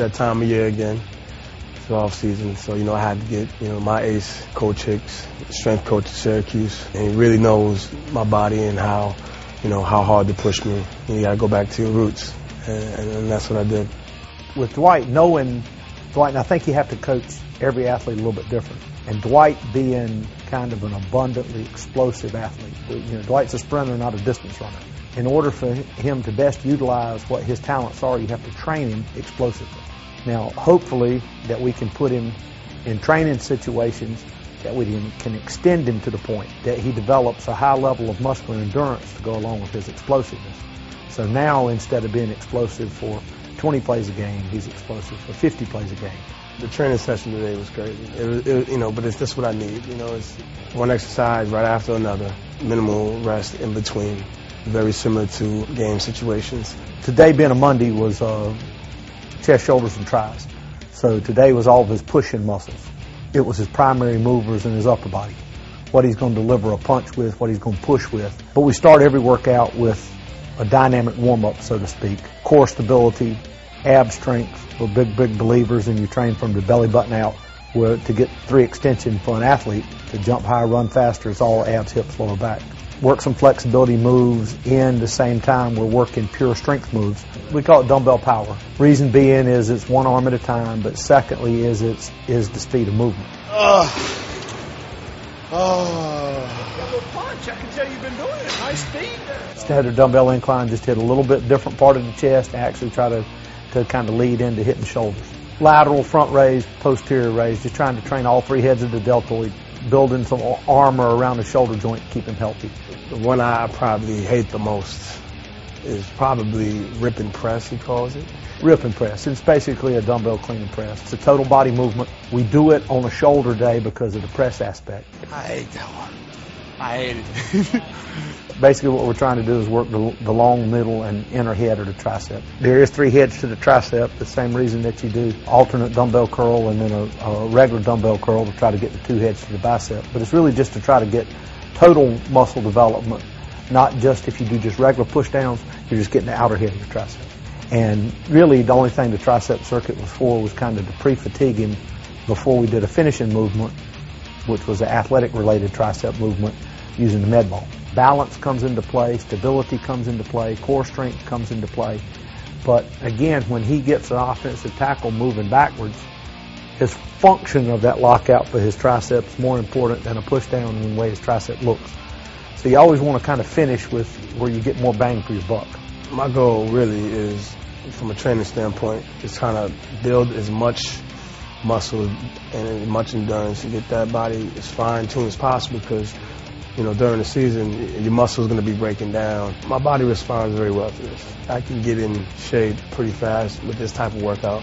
that time of year again. It's off season, so I had to get my ace, Coach Hicks, strength coach at Syracuse, and he really knows my body and how hard to push me. You got to go back to your roots, and that's what I did. With Dwight, knowing Dwight, and I think you have to coach every athlete a little bit different. And Dwight being kind of an abundantly explosive athlete. Dwight's a sprinter, not a distance runner. In order for him to best utilize what his talents are, you have to train him explosively. Now, hopefully that we can put him in training situations that we can extend him to the point that he develops a high level of muscular endurance to go along with his explosiveness. So now, instead of being explosive for 20 plays a game, he's explosive for 50 plays a game. The training session today was great. But it's just what I need. It's one exercise right after another, minimal rest in between. Very similar to game situations. Today, being a Monday, was chest, shoulders, and tries. So today was all of his pushing muscles. It was his primary movers in his upper body. What he's going to deliver a punch with, what he's going to push with. But we start every workout with a dynamic warm-up, so to speak. Core stability, ab strength. We're big believers, and you train from the belly button out. Where to get 3 extension for an athlete to jump higher, run faster, it's all abs, hips, lower back. Work some flexibility moves in the same time we're working pure strength moves. We call it dumbbell power. Reason being is it's one arm at a time, but secondly is the speed of movement. Punch. I can tell you've been doing it. Nice speed there. Standard dumbbell incline, just hit a little bit different part of the chest and actually try to kind of lead into hitting shoulders. Lateral, front raise, posterior raise, just trying to train all 3 heads of the deltoid, building some armor around the shoulder joint to keep him healthy. The one I probably hate the most is probably rip and press, he calls it. Rip and press. It's basically a dumbbell clean and press. It's a total body movement. We do it on a shoulder day because of the press aspect. I hate that one. I hate it. Basically what we're trying to do is work the long, middle, and inner head of the tricep. There is 3 heads to the tricep, the same reason that you do alternate dumbbell curl and then a regular dumbbell curl to try to get the 2 heads to the bicep. But it's really just to try to get total muscle development, not just if you do just regular push downs, you're just getting the outer head of your tricep. And really the only thing the tricep circuit was for was kind of to pre-fatigue him before we did a finishing movement, which was an athletic related tricep movement using the med ball. Balance comes into play, stability comes into play, core strength comes into play. But again, when he gets an offensive tackle moving backwards, his function of that lockout for his triceps is more important than a push down in the way his tricep looks. So you always want to kind of finish with where you get more bang for your buck. My goal really is, from a training standpoint, is trying to build as much muscle and as much endurance to get that body as fine-tuned as possible because during the season, your muscle is going to be breaking down. My body responds very well to this. I can get in shape pretty fast with this type of workout.